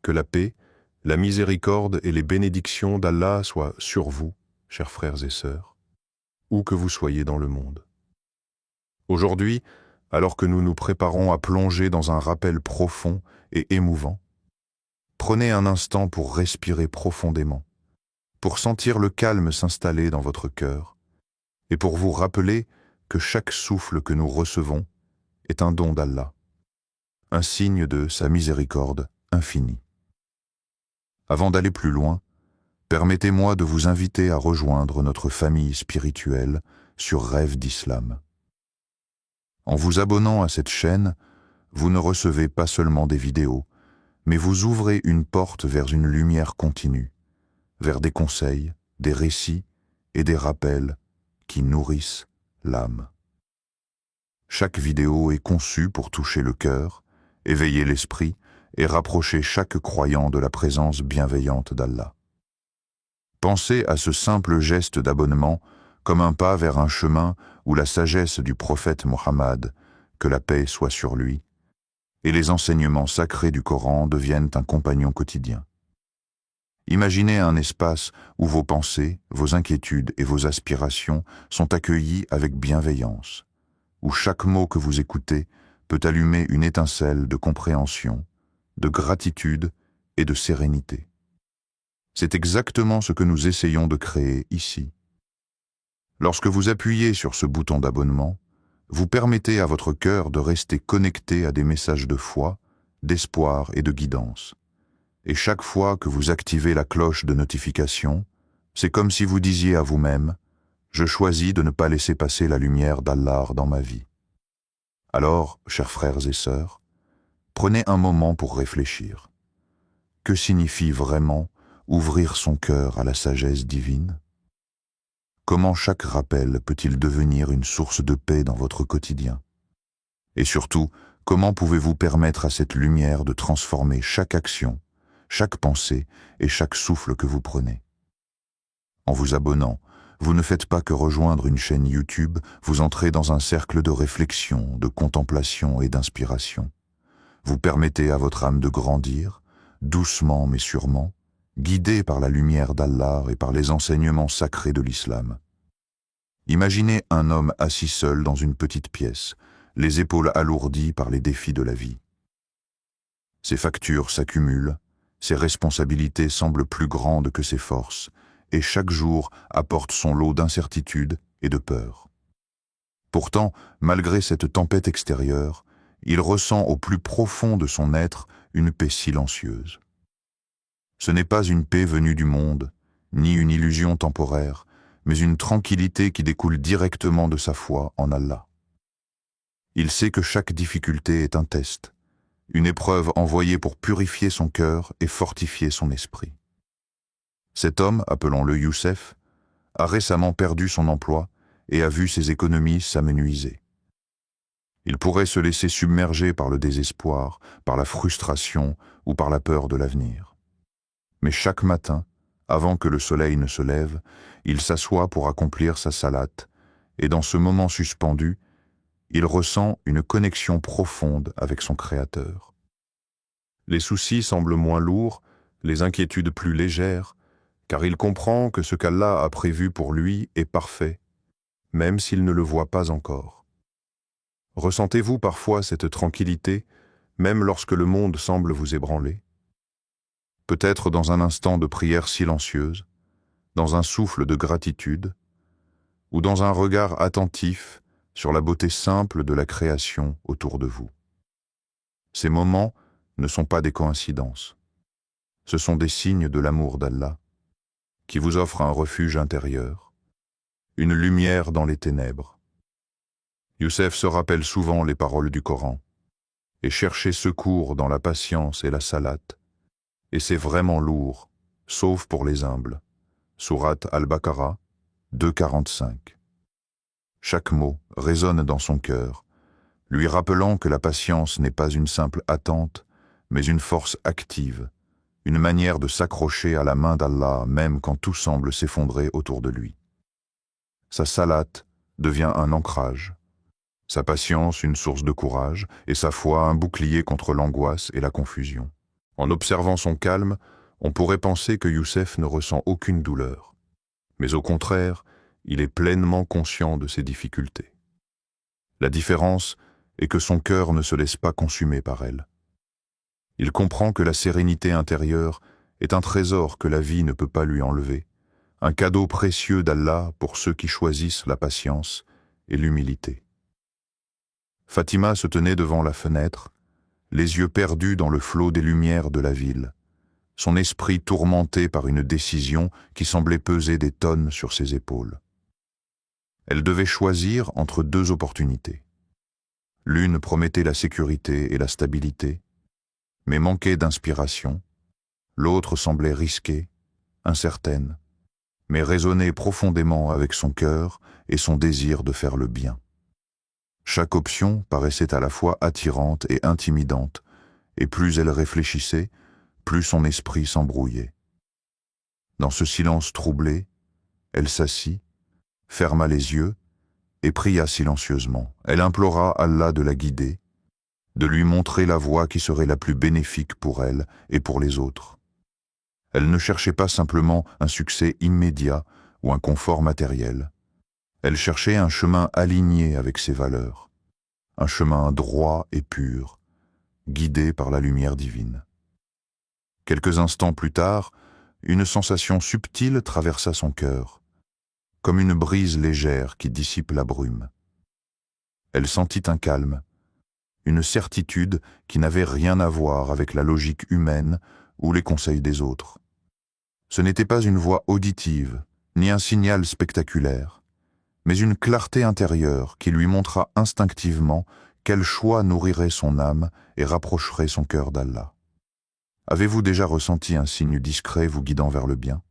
Que la paix, la miséricorde et les bénédictions d'Allah soient sur vous, chers frères et sœurs, où que vous soyez dans le monde. Aujourd'hui, alors que nous nous préparons à plonger dans un rappel profond et émouvant, prenez un instant pour respirer profondément, pour sentir le calme s'installer dans votre cœur, et pour vous rappeler que chaque souffle que nous recevons est un don d'Allah, un signe de sa miséricorde infinie. Avant d'aller plus loin, permettez-moi de vous inviter à rejoindre notre famille spirituelle sur Rêve d'Islam. En vous abonnant à cette chaîne, vous ne recevez pas seulement des vidéos, mais vous ouvrez une porte vers une lumière continue, vers des conseils, des récits et des rappels qui nourrissent l'âme. Chaque vidéo est conçue pour toucher le cœur, éveiller l'esprit et rapprocher chaque croyant de la présence bienveillante d'Allah. Pensez à ce simple geste d'abonnement comme un pas vers un chemin où la sagesse du prophète Mohammed, que la paix soit sur lui, et les enseignements sacrés du Coran deviennent un compagnon quotidien. Imaginez un espace où vos pensées, vos inquiétudes et vos aspirations sont accueillis avec bienveillance, où chaque mot que vous écoutez peut allumer une étincelle de compréhension, de gratitude et de sérénité. C'est exactement ce que nous essayons de créer ici. Lorsque vous appuyez sur ce bouton d'abonnement, vous permettez à votre cœur de rester connecté à des messages de foi, d'espoir et de guidance. Et chaque fois que vous activez la cloche de notification, c'est comme si vous disiez à vous-même « Je choisis de ne pas laisser passer la lumière d'Allah dans ma vie ». Alors, chers frères et sœurs, prenez un moment pour réfléchir. Que signifie vraiment ouvrir son cœur à la sagesse divine? Comment chaque rappel peut-il devenir une source de paix dans votre quotidien? Et surtout, comment pouvez-vous permettre à cette lumière de transformer chaque action, chaque pensée et chaque souffle que vous prenez? En vous abonnant, vous ne faites pas que rejoindre une chaîne YouTube, vous entrez dans un cercle de réflexion, de contemplation et d'inspiration. Vous permettez à votre âme de grandir, doucement mais sûrement, guidé par la lumière d'Allah et par les enseignements sacrés de l'islam. Imaginez un homme assis seul dans une petite pièce, les épaules alourdies par les défis de la vie. Ses factures s'accumulent, ses responsabilités semblent plus grandes que ses forces, et chaque jour apporte son lot d'incertitudes et de peur. Pourtant, malgré cette tempête extérieure, il ressent au plus profond de son être une paix silencieuse. Ce n'est pas une paix venue du monde, ni une illusion temporaire, mais une tranquillité qui découle directement de sa foi en Allah. Il sait que chaque difficulté est un test, une épreuve envoyée pour purifier son cœur et fortifier son esprit. Cet homme, appelons-le Youssef, a récemment perdu son emploi et a vu ses économies s'amenuiser. Il pourrait se laisser submerger par le désespoir, par la frustration ou par la peur de l'avenir. Mais chaque matin, avant que le soleil ne se lève, il s'assoit pour accomplir sa salate, et dans ce moment suspendu, il ressent une connexion profonde avec son Créateur. Les soucis semblent moins lourds, les inquiétudes plus légères, car il comprend que ce qu'Allah a prévu pour lui est parfait, même s'il ne le voit pas encore. Ressentez-vous parfois cette tranquillité, même lorsque le monde semble vous ébranler? Peut-être dans un instant de prière silencieuse, dans un souffle de gratitude, ou dans un regard attentif sur la beauté simple de la création autour de vous. Ces moments ne sont pas des coïncidences. Ce sont des signes de l'amour d'Allah, qui vous offre un refuge intérieur, une lumière dans les ténèbres. Youssef se rappelle souvent les paroles du Coran, et chercher secours dans la patience et la salate, et c'est vraiment lourd, sauf pour les humbles. Sourate Al-Baqarah 2,45. Chaque mot résonne dans son cœur, lui rappelant que la patience n'est pas une simple attente, mais une force active, une manière de s'accrocher à la main d'Allah même quand tout semble s'effondrer autour de lui. Sa salate devient un ancrage, sa patience une source de courage et sa foi un bouclier contre l'angoisse et la confusion. En observant son calme, on pourrait penser que Youssef ne ressent aucune douleur. Mais au contraire, il est pleinement conscient de ses difficultés. La différence est que son cœur ne se laisse pas consumer par elle. Il comprend que la sérénité intérieure est un trésor que la vie ne peut pas lui enlever, un cadeau précieux d'Allah pour ceux qui choisissent la patience et l'humilité. Fatima se tenait devant la fenêtre, les yeux perdus dans le flot des lumières de la ville, son esprit tourmenté par une décision qui semblait peser des tonnes sur ses épaules. Elle devait choisir entre deux opportunités. L'une promettait la sécurité et la stabilité, mais manquait d'inspiration. L'autre semblait risquée, incertaine, mais résonnait profondément avec son cœur et son désir de faire le bien. Chaque option paraissait à la fois attirante et intimidante, et plus elle réfléchissait, plus son esprit s'embrouillait. Dans ce silence troublé, elle s'assit, ferma les yeux et pria silencieusement. Elle implora Allah de la guider, de lui montrer la voie qui serait la plus bénéfique pour elle et pour les autres. Elle ne cherchait pas simplement un succès immédiat ou un confort matériel. Elle cherchait un chemin aligné avec ses valeurs, un chemin droit et pur, guidé par la lumière divine. Quelques instants plus tard, une sensation subtile traversa son cœur, comme une brise légère qui dissipe la brume. Elle sentit un calme, une certitude qui n'avait rien à voir avec la logique humaine ou les conseils des autres. Ce n'était pas une voix auditive, ni un signal spectaculaire, mais une clarté intérieure qui lui montra instinctivement quel choix nourrirait son âme et rapprocherait son cœur d'Allah. Avez-vous déjà ressenti un signe discret vous guidant vers le bien?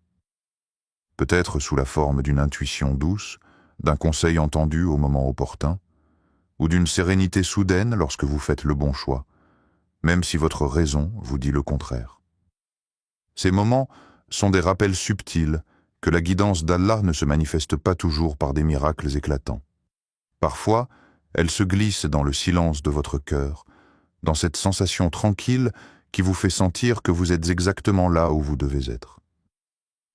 Peut-être sous la forme d'une intuition douce, d'un conseil entendu au moment opportun, ou d'une sérénité soudaine lorsque vous faites le bon choix, même si votre raison vous dit le contraire. Ces moments sont des rappels subtils que la guidance d'Allah ne se manifeste pas toujours par des miracles éclatants. Parfois, elle se glisse dans le silence de votre cœur, dans cette sensation tranquille qui vous fait sentir que vous êtes exactement là où vous devez être.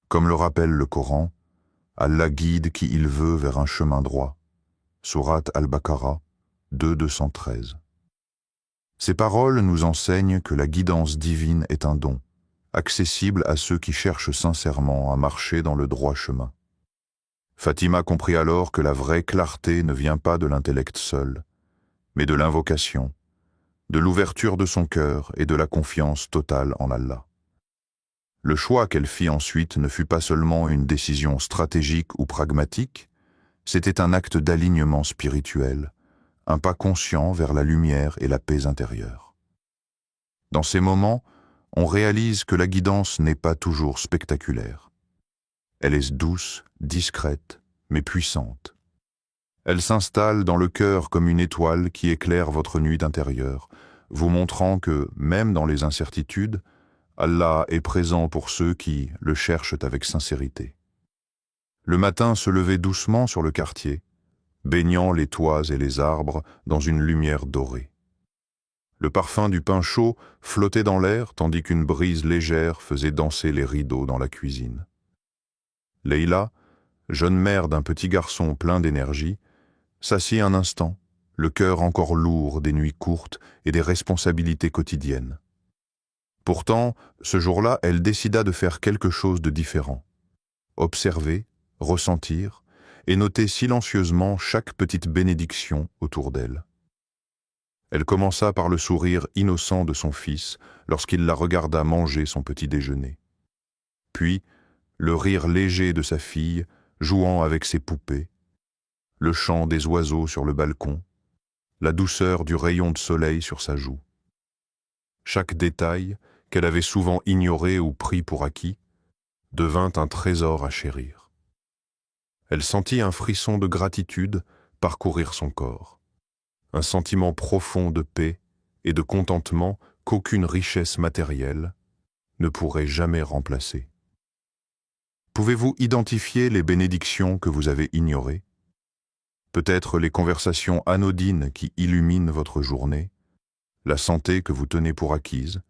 Comme le rappelle le Coran, Allah guide qui il veut vers un chemin droit. Sourate Al-Baqarah 2:213. Ces paroles nous enseignent que la guidance divine est un don, accessible à ceux qui cherchent sincèrement à marcher dans le droit chemin. Fatima comprit alors que la vraie clarté ne vient pas de l'intellect seul, mais de l'invocation, de l'ouverture de son cœur et de la confiance totale en Allah. Le choix qu'elle fit ensuite ne fut pas seulement une décision stratégique ou pragmatique, c'était un acte d'alignement spirituel, un pas conscient vers la lumière et la paix intérieure. Dans ces moments, on réalise que la guidance n'est pas toujours spectaculaire. Elle est douce, discrète, mais puissante. Elle s'installe dans le cœur comme une étoile qui éclaire votre nuit intérieure, vous montrant que, même dans les incertitudes, Allah est présent pour ceux qui le cherchent avec sincérité. Le matin se levait doucement sur le quartier, baignant les toits et les arbres dans une lumière dorée. Le parfum du pain chaud flottait dans l'air tandis qu'une brise légère faisait danser les rideaux dans la cuisine. Leïla, jeune mère d'un petit garçon plein d'énergie, s'assit un instant, le cœur encore lourd des nuits courtes et des responsabilités quotidiennes. Pourtant, ce jour-là, elle décida de faire quelque chose de différent. Observer, ressentir et noter silencieusement chaque petite bénédiction autour d'elle. Elle commença par le sourire innocent de son fils lorsqu'il la regarda manger son petit déjeuner. Puis, le rire léger de sa fille jouant avec ses poupées, le chant des oiseaux sur le balcon, la douceur du rayon de soleil sur sa joue. Chaque détail, qu'elle avait souvent ignoré ou pris pour acquis, devint un trésor à chérir. Elle sentit un frisson de gratitude parcourir son corps, un sentiment profond de paix et de contentement qu'aucune richesse matérielle ne pourrait jamais remplacer. Pouvez-vous identifier les bénédictions que vous avez ignorées? Peut-être les conversations anodines qui illuminent votre journée, la santé que vous tenez pour acquise,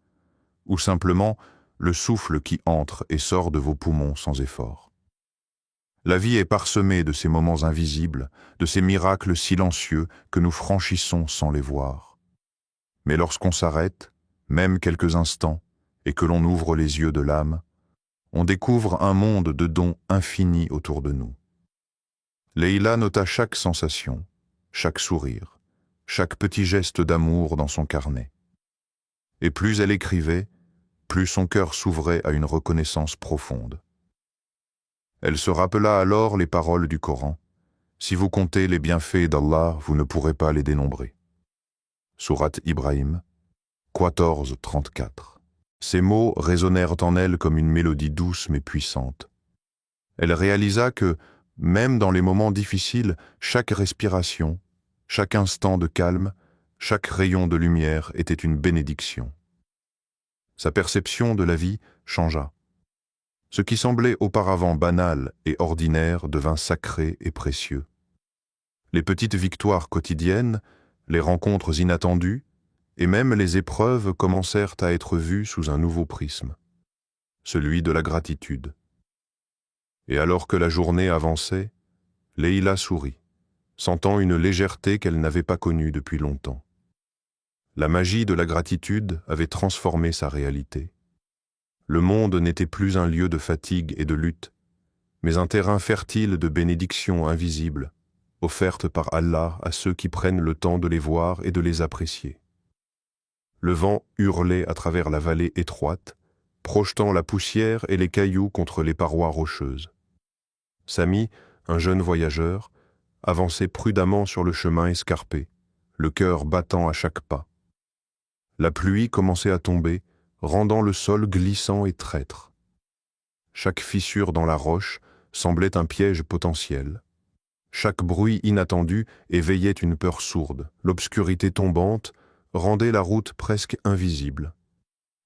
ou simplement le souffle qui entre et sort de vos poumons sans effort. La vie est parsemée de ces moments invisibles, de ces miracles silencieux que nous franchissons sans les voir. Mais lorsqu'on s'arrête, même quelques instants, et que l'on ouvre les yeux de l'âme, on découvre un monde de dons infinis autour de nous. Leïla nota chaque sensation, chaque sourire, chaque petit geste d'amour dans son carnet. Et plus elle écrivait, plus son cœur s'ouvrait à une reconnaissance profonde. Elle se rappela alors les paroles du Coran. Si vous comptez les bienfaits d'Allah, vous ne pourrez pas les dénombrer. Sourate Ibrahim, 14-34. Ces mots résonnèrent en elle comme une mélodie douce mais puissante. Elle réalisa que, même dans les moments difficiles, chaque respiration, chaque instant de calme, chaque rayon de lumière était une bénédiction. Sa perception de la vie changea. Ce qui semblait auparavant banal et ordinaire devint sacré et précieux. Les petites victoires quotidiennes, les rencontres inattendues, et même les épreuves commencèrent à être vues sous un nouveau prisme, celui de la gratitude. Et alors que la journée avançait, Leïla sourit, sentant une légèreté qu'elle n'avait pas connue depuis longtemps. La magie de la gratitude avait transformé sa réalité. Le monde n'était plus un lieu de fatigue et de lutte, mais un terrain fertile de bénédictions invisibles, offertes par Allah à ceux qui prennent le temps de les voir et de les apprécier. Le vent hurlait à travers la vallée étroite, projetant la poussière et les cailloux contre les parois rocheuses. Sami, un jeune voyageur, avançait prudemment sur le chemin escarpé, le cœur battant à chaque pas. La pluie commençait à tomber, rendant le sol glissant et traître. Chaque fissure dans la roche semblait un piège potentiel. Chaque bruit inattendu éveillait une peur sourde. L'obscurité tombante rendait la route presque invisible.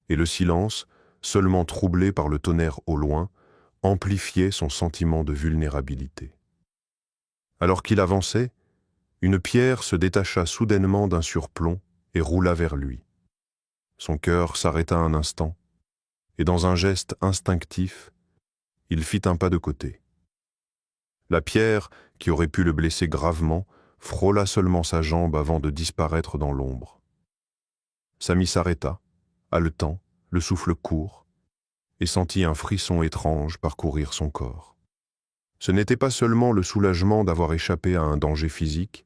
Et le silence, seulement troublé par le tonnerre au loin, amplifiait son sentiment de vulnérabilité. Alors qu'il avançait, une pierre se détacha soudainement d'un surplomb et roula vers lui. Son cœur s'arrêta un instant, et dans un geste instinctif, il fit un pas de côté. La pierre, qui aurait pu le blesser gravement, frôla seulement sa jambe avant de disparaître dans l'ombre. Sami s'arrêta, haletant, le souffle court, et sentit un frisson étrange parcourir son corps. Ce n'était pas seulement le soulagement d'avoir échappé à un danger physique,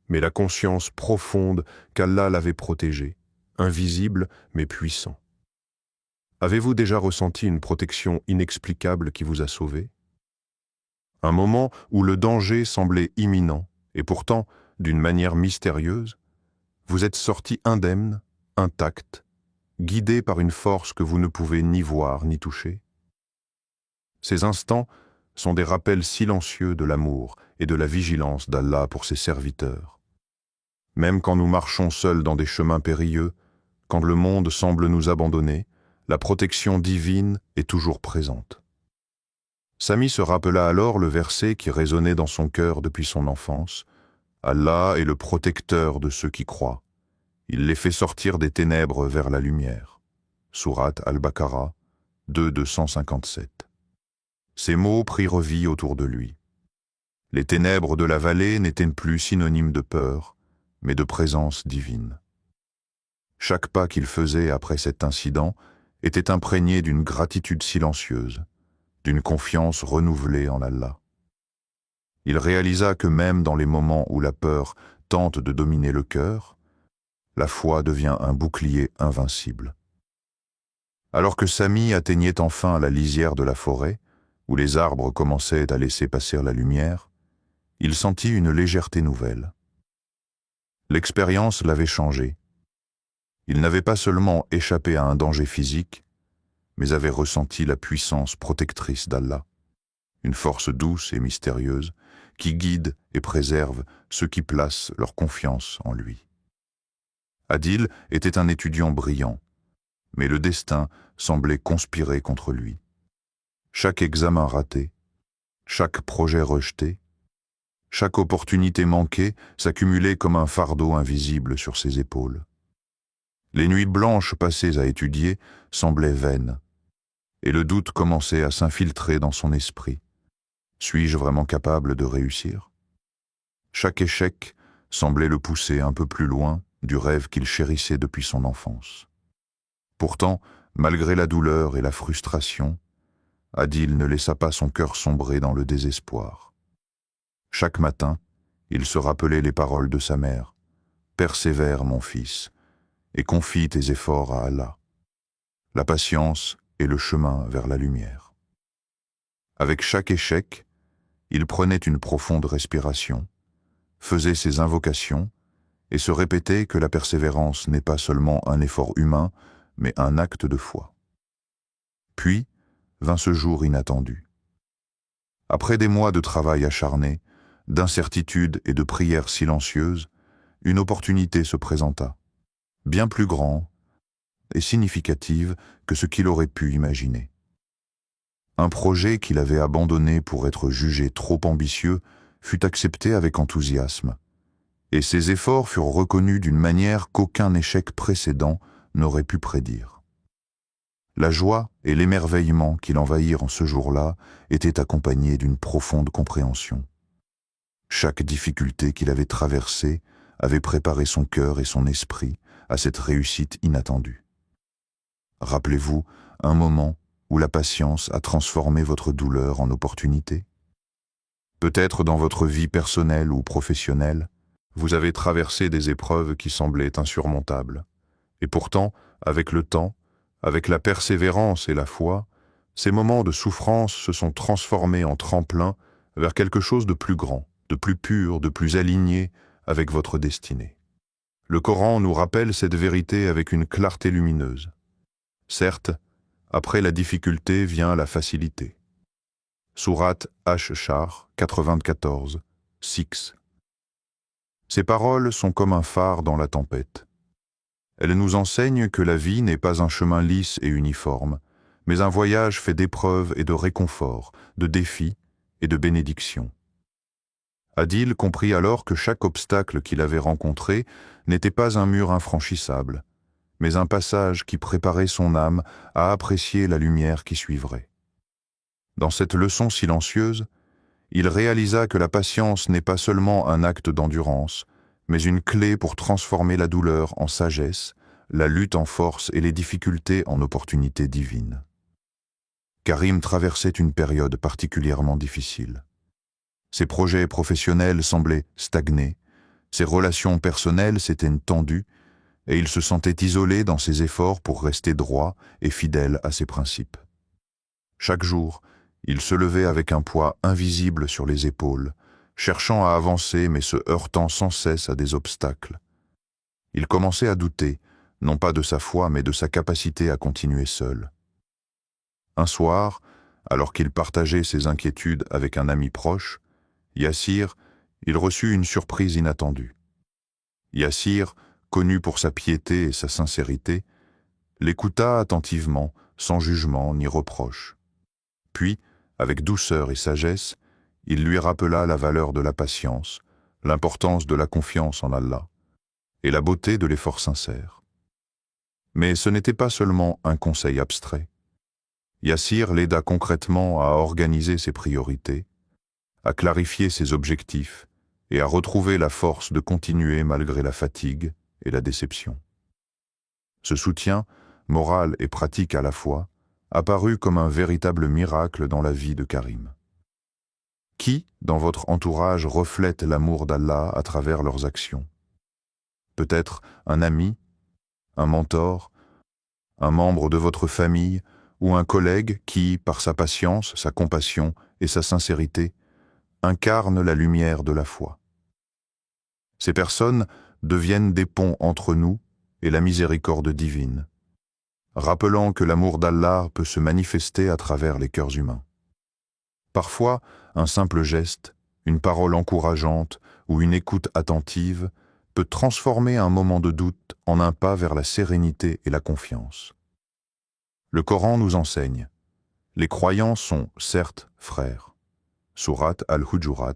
mais la conscience profonde qu'Allah l'avait protégé, invisible mais puissant. Avez-vous déjà ressenti une protection inexplicable qui vous a sauvé? Un moment où le danger semblait imminent, et pourtant, d'une manière mystérieuse, vous êtes sorti indemne, intact, guidé par une force que vous ne pouvez ni voir ni toucher. Ces instants sont des rappels silencieux de l'amour et de la vigilance d'Allah pour ses serviteurs. Même quand nous marchons seuls dans des chemins périlleux, quand le monde semble nous abandonner, la protection divine est toujours présente. Sami se rappela alors le verset qui résonnait dans son cœur depuis son enfance. Allah est le protecteur de ceux qui croient. Il les fait sortir des ténèbres vers la lumière. Sourate Al-Baqarah 2:257. Ces mots prirent vie autour de lui. Les ténèbres de la vallée n'étaient plus synonymes de peur, mais de présence divine. Chaque pas qu'il faisait après cet incident était imprégné d'une gratitude silencieuse, d'une confiance renouvelée en Allah. Il réalisa que même dans les moments où la peur tente de dominer le cœur, la foi devient un bouclier invincible. Alors que Sami atteignait enfin la lisière de la forêt, où les arbres commençaient à laisser passer la lumière, il sentit une légèreté nouvelle. L'expérience l'avait changé. Il n'avait pas seulement échappé à un danger physique, mais avait ressenti la puissance protectrice d'Allah, une force douce et mystérieuse qui guide et préserve ceux qui placent leur confiance en lui. Adil était un étudiant brillant, mais le destin semblait conspirer contre lui. Chaque examen raté, chaque projet rejeté, chaque opportunité manquée s'accumulait comme un fardeau invisible sur ses épaules. Les nuits blanches passées à étudier semblaient vaines, et le doute commençait à s'infiltrer dans son esprit. Suis-je vraiment capable de réussir? Chaque échec semblait le pousser un peu plus loin du rêve qu'il chérissait depuis son enfance. Pourtant, malgré la douleur et la frustration, Adil ne laissa pas son cœur sombrer dans le désespoir. Chaque matin, il se rappelait les paroles de sa mère. « Persévère, mon fils, et confie tes efforts à Allah. La patience est le chemin vers la lumière. » Avec chaque échec, il prenait une profonde respiration, faisait ses invocations et se répétait que la persévérance n'est pas seulement un effort humain, mais un acte de foi. Puis vint ce jour inattendu. Après des mois de travail acharné, d'incertitude et de prières silencieuses, une opportunité se présenta, bien plus grande et significative que ce qu'il aurait pu imaginer. Un projet qu'il avait abandonné pour être jugé trop ambitieux fut accepté avec enthousiasme, et ses efforts furent reconnus d'une manière qu'aucun échec précédent n'aurait pu prédire. La joie et l'émerveillement qui l'envahirent en ce jour-là étaient accompagnés d'une profonde compréhension. Chaque difficulté qu'il avait traversée avait préparé son cœur et son esprit à cette réussite inattendue. Rappelez-vous un moment où la patience a transformé votre douleur en opportunité? Peut-être dans votre vie personnelle ou professionnelle, vous avez traversé des épreuves qui semblaient insurmontables. Et pourtant, avec le temps, avec la persévérance et la foi, ces moments de souffrance se sont transformés en tremplin vers quelque chose de plus grand, de plus pur, de plus aligné avec votre destinée. Le Coran nous rappelle cette vérité avec une clarté lumineuse. Certes, après la difficulté vient la facilité. Sourate Ash-Shar 94, 6. Ces paroles sont comme un phare dans la tempête. Elles nous enseignent que la vie n'est pas un chemin lisse et uniforme, mais un voyage fait d'épreuves et de réconforts, de défis et de bénédictions. Adil comprit alors que chaque obstacle qu'il avait rencontré n'était pas un mur infranchissable, mais un passage qui préparait son âme à apprécier la lumière qui suivrait. Dans cette leçon silencieuse, il réalisa que la patience n'est pas seulement un acte d'endurance, mais une clé pour transformer la douleur en sagesse, la lutte en force et les difficultés en opportunités divines. Karim traversait une période particulièrement difficile. Ses projets professionnels semblaient stagner, ses relations personnelles s'étaient tendues, et il se sentait isolé dans ses efforts pour rester droit et fidèle à ses principes. Chaque jour, il se levait avec un poids invisible sur les épaules, cherchant à avancer mais se heurtant sans cesse à des obstacles. Il commençait à douter, non pas de sa foi mais de sa capacité à continuer seul. Un soir, alors qu'il partageait ses inquiétudes avec un ami proche, Yassir, il reçut une surprise inattendue. Yassir, connu pour sa piété et sa sincérité, l'écouta attentivement, sans jugement ni reproche. Puis, avec douceur et sagesse, il lui rappela la valeur de la patience, l'importance de la confiance en Allah et la beauté de l'effort sincère. Mais ce n'était pas seulement un conseil abstrait. Yassir l'aida concrètement à organiser ses priorités, à clarifier ses objectifs et à retrouver la force de continuer malgré la fatigue et la déception. Ce soutien, moral et pratique à la fois, apparut comme un véritable miracle dans la vie de Karim. Qui, dans votre entourage, reflète l'amour d'Allah à travers leurs actions? Peut-être un ami, un mentor, un membre de votre famille ou un collègue qui, par sa patience, sa compassion et sa sincérité, incarne la lumière de la foi. Ces personnes deviennent des ponts entre nous et la miséricorde divine, rappelant que l'amour d'Allah peut se manifester à travers les cœurs humains. Parfois, un simple geste, une parole encourageante ou une écoute attentive peut transformer un moment de doute en un pas vers la sérénité et la confiance. Le Coran nous enseigne: les croyants sont certes frères. Sourate Al-Hujurat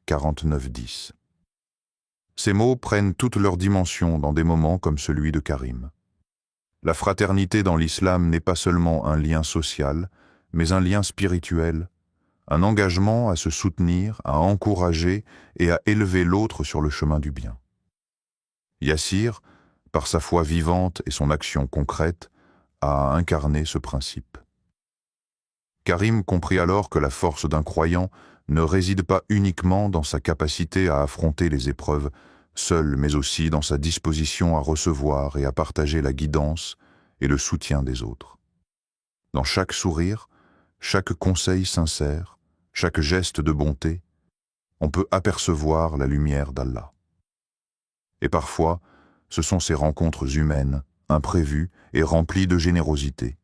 49-10. Ces mots prennent toute leur dimension dans des moments comme celui de Karim. La fraternité dans l'islam n'est pas seulement un lien social, mais un lien spirituel, un engagement à se soutenir, à encourager et à élever l'autre sur le chemin du bien. Yassir, par sa foi vivante et son action concrète, a incarné ce principe. Karim comprit alors que la force d'un croyant ne réside pas uniquement dans sa capacité à affronter les épreuves seul, mais aussi dans sa disposition à recevoir et à partager la guidance et le soutien des autres. Dans chaque sourire, chaque conseil sincère, chaque geste de bonté, on peut apercevoir la lumière d'Allah. Et parfois, ce sont ces rencontres humaines, imprévues et remplies de générosité,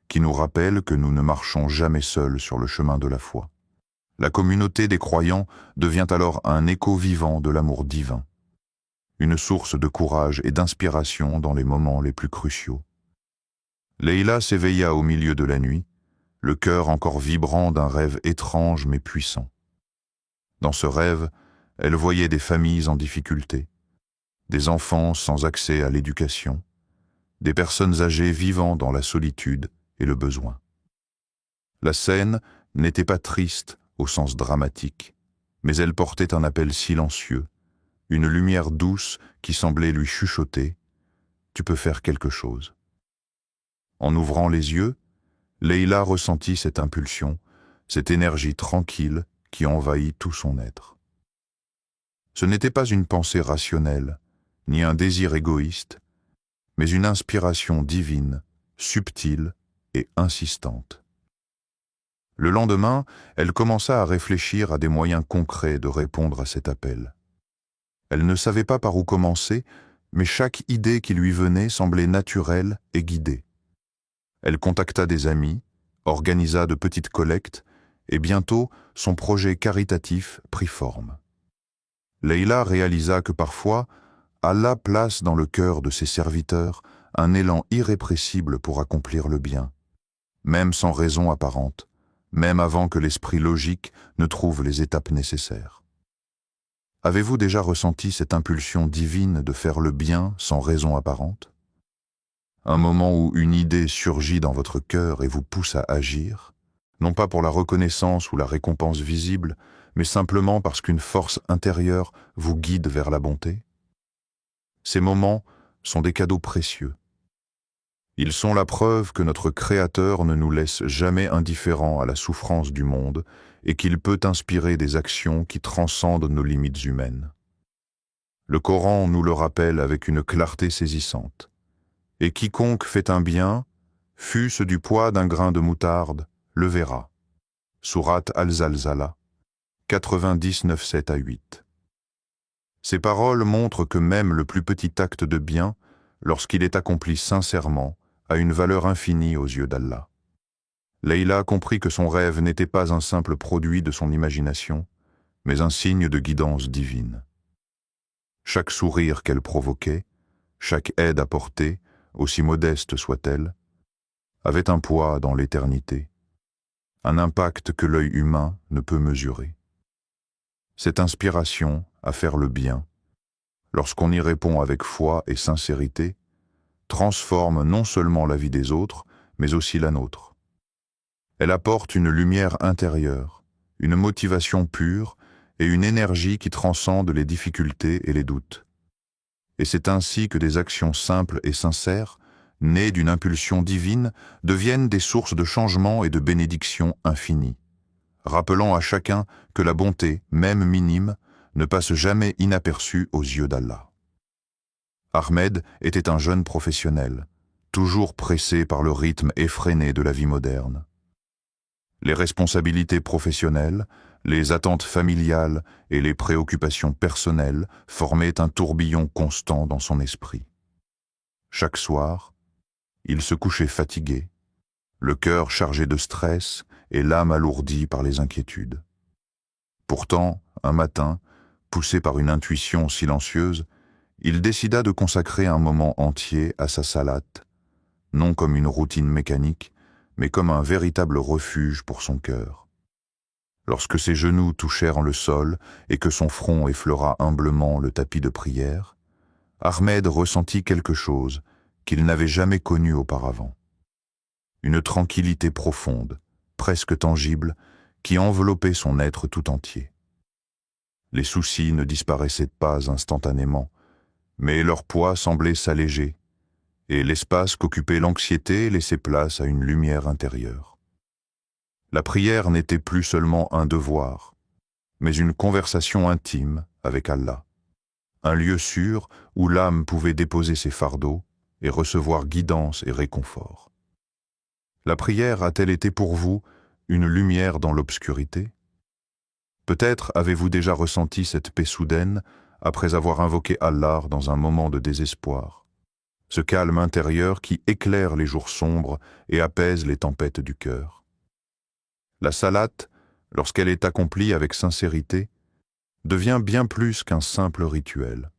qui nous rappellent que nous ne marchons jamais seuls sur le chemin de la foi. La communauté des croyants devient alors un écho vivant de l'amour divin, une source de courage et d'inspiration dans les moments les plus cruciaux. Leïla s'éveilla au milieu de la nuit, le cœur encore vibrant d'un rêve étrange mais puissant. Dans ce rêve, elle voyait des familles en difficulté, des enfants sans accès à l'éducation, des personnes âgées vivant dans la solitude et le besoin. La scène n'était pas triste au sens dramatique, mais elle portait un appel silencieux, une lumière douce qui semblait lui chuchoter « Tu peux faire quelque chose ». En ouvrant les yeux, Leïla ressentit cette impulsion, cette énergie tranquille qui envahit tout son être. Ce n'était pas une pensée rationnelle, ni un désir égoïste, mais une inspiration divine, subtile et insistante. Le lendemain, elle commença à réfléchir à des moyens concrets de répondre à cet appel. Elle ne savait pas par où commencer, mais chaque idée qui lui venait semblait naturelle et guidée. Elle contacta des amis, organisa de petites collectes, et bientôt son projet caritatif prit forme. Leïla réalisa que parfois, Allah place dans le cœur de ses serviteurs un élan irrépressible pour accomplir le bien, même sans raison apparente, même avant que l'esprit logique ne trouve les étapes nécessaires. Avez-vous déjà ressenti cette impulsion divine de faire le bien sans raison apparente? Un moment où une idée surgit dans votre cœur et vous pousse à agir, non pas pour la reconnaissance ou la récompense visible, mais simplement parce qu'une force intérieure vous guide vers la bonté? Ces moments sont des cadeaux précieux. Ils sont la preuve que notre Créateur ne nous laisse jamais indifférents à la souffrance du monde et qu'il peut inspirer des actions qui transcendent nos limites humaines. Le Coran nous le rappelle avec une clarté saisissante. Et quiconque fait un bien, fût-ce du poids d'un grain de moutarde, le verra. Sourate Al-Zalzala, 99, 7 à 8. Ces paroles montrent que même le plus petit acte de bien, lorsqu'il est accompli sincèrement, a une valeur infinie aux yeux d'Allah. Leïla comprit que son rêve n'était pas un simple produit de son imagination, mais un signe de guidance divine. Chaque sourire qu'elle provoquait, chaque aide apportée, aussi modeste soit-elle, avait un poids dans l'éternité, un impact que l'œil humain ne peut mesurer. Cette inspiration à faire le bien, lorsqu'on y répond avec foi et sincérité, transforme non seulement la vie des autres, mais aussi la nôtre. Elle apporte une lumière intérieure, une motivation pure et une énergie qui transcende les difficultés et les doutes. Et c'est ainsi que des actions simples et sincères, nées d'une impulsion divine, deviennent des sources de changement et de bénédiction infinies, rappelant à chacun que la bonté, même minime, ne passe jamais inaperçue aux yeux d'Allah. Ahmed était un jeune professionnel, toujours pressé par le rythme effréné de la vie moderne. Les responsabilités professionnelles, les attentes familiales et les préoccupations personnelles formaient un tourbillon constant dans son esprit. Chaque soir, il se couchait fatigué, le cœur chargé de stress et l'âme alourdie par les inquiétudes. Pourtant, un matin, poussé par une intuition silencieuse, il décida de consacrer un moment entier à sa salate, non comme une routine mécanique, mais comme un véritable refuge pour son cœur. Lorsque ses genoux touchèrent le sol et que son front effleura humblement le tapis de prière, Ahmed ressentit quelque chose qu'il n'avait jamais connue auparavant. Une tranquillité profonde, presque tangible, qui enveloppait son être tout entier. Les soucis ne disparaissaient pas instantanément, mais leur poids semblait s'alléger, et l'espace qu'occupait l'anxiété laissait place à une lumière intérieure. La prière n'était plus seulement un devoir, mais une conversation intime avec Allah, un lieu sûr où l'âme pouvait déposer ses fardeaux et recevoir guidance et réconfort. La prière a-t-elle été pour vous une lumière dans l'obscurité? Peut-être avez-vous déjà ressenti cette paix soudaine après avoir invoqué Allah dans un moment de désespoir, ce calme intérieur qui éclaire les jours sombres et apaise les tempêtes du cœur. La salate, lorsqu'elle est accomplie avec sincérité, devient bien plus qu'un simple rituel.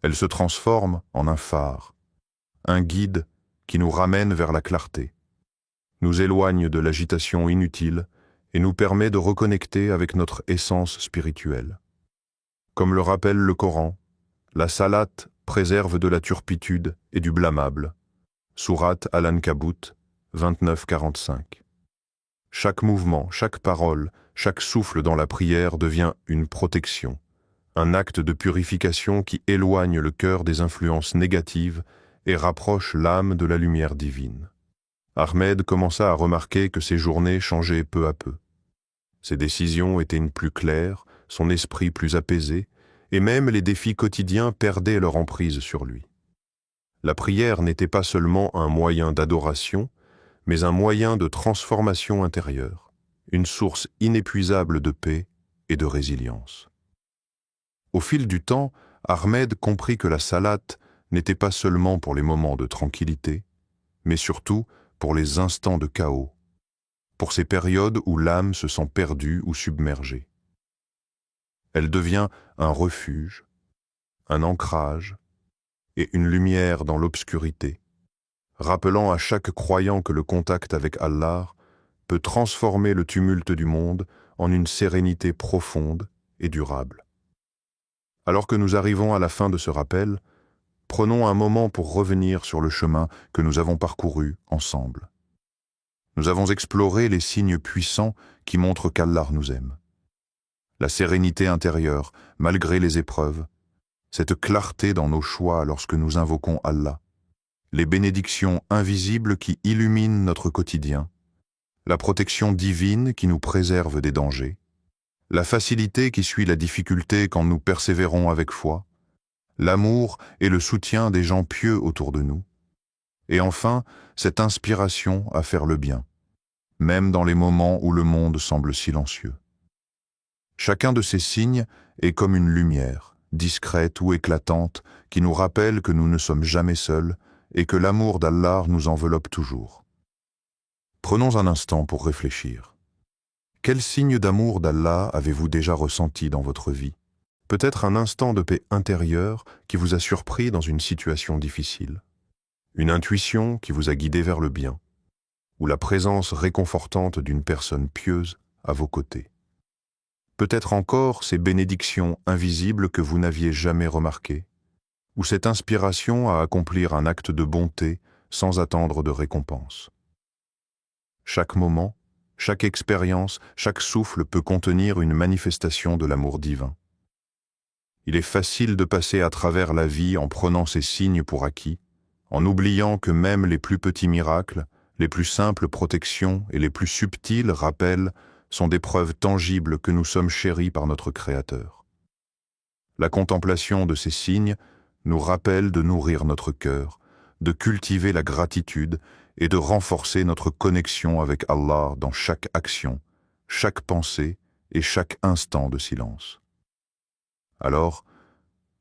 Elle se transforme en un phare, un guide qui nous ramène vers la clarté, nous éloigne de l'agitation inutile et nous permet de reconnecter avec notre essence spirituelle. Comme le rappelle le Coran, la salate préserve de la turpitude et du blâmable. Sourate Al-Ankabut 29-45. Chaque mouvement, chaque parole, chaque souffle dans la prière devient une protection, un acte de purification qui éloigne le cœur des influences négatives et rapproche l'âme de la lumière divine. Ahmed commença à remarquer que ses journées changeaient peu à peu. Ses décisions étaient plus claires, son esprit plus apaisé, et même les défis quotidiens perdaient leur emprise sur lui. La prière n'était pas seulement un moyen d'adoration, mais un moyen de transformation intérieure, une source inépuisable de paix et de résilience. Au fil du temps, Ahmed comprit que la salate n'était pas seulement pour les moments de tranquillité, mais surtout pour les instants de chaos, pour ces périodes où l'âme se sent perdue ou submergée. Elle devient un refuge, un ancrage et une lumière dans l'obscurité, rappelant à chaque croyant que le contact avec Allah peut transformer le tumulte du monde en une sérénité profonde et durable. Alors que nous arrivons à la fin de ce rappel, prenons un moment pour revenir sur le chemin que nous avons parcouru ensemble. Nous avons exploré les signes puissants qui montrent qu'Allah nous aime. La sérénité intérieure, malgré les épreuves, cette clarté dans nos choix lorsque nous invoquons Allah, les bénédictions invisibles qui illuminent notre quotidien, la protection divine qui nous préserve des dangers, la facilité qui suit la difficulté quand nous persévérons avec foi, l'amour et le soutien des gens pieux autour de nous, et enfin, cette inspiration à faire le bien, même dans les moments où le monde semble silencieux. Chacun de ces signes est comme une lumière, discrète ou éclatante, qui nous rappelle que nous ne sommes jamais seuls et que l'amour d'Allah nous enveloppe toujours. Prenons un instant pour réfléchir. Quel signe d'amour d'Allah avez-vous déjà ressenti dans votre vie? Peut-être un instant de paix intérieure qui vous a surpris dans une situation difficile, une intuition qui vous a guidé vers le bien, ou la présence réconfortante d'une personne pieuse à vos côtés. Peut-être encore ces bénédictions invisibles que vous n'aviez jamais remarquées, ou cette inspiration à accomplir un acte de bonté sans attendre de récompense. Chaque moment, chaque expérience, chaque souffle peut contenir une manifestation de l'amour divin. Il est facile de passer à travers la vie en prenant ces signes pour acquis, en oubliant que même les plus petits miracles, les plus simples protections et les plus subtils rappels sont des preuves tangibles que nous sommes chéris par notre Créateur. La contemplation de ces signes nous rappelle de nourrir notre cœur, de cultiver la gratitude et de renforcer notre connexion avec Allah dans chaque action, chaque pensée et chaque instant de silence. Alors,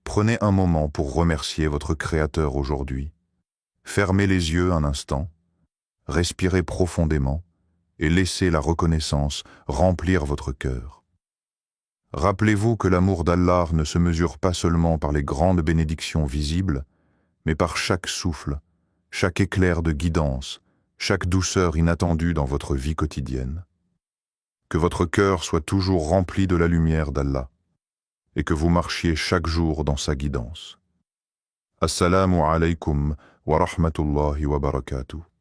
prenez un moment pour remercier votre Créateur aujourd'hui. Fermez les yeux un instant, respirez profondément et laissez la reconnaissance remplir votre cœur. Rappelez-vous que l'amour d'Allah ne se mesure pas seulement par les grandes bénédictions visibles, mais par chaque souffle, chaque éclair de guidance, chaque douceur inattendue dans votre vie quotidienne. Que votre cœur soit toujours rempli de la lumière d'Allah et que vous marchiez chaque jour dans sa guidance. Assalamu alaykum wa rahmatullahi wa barakatuh.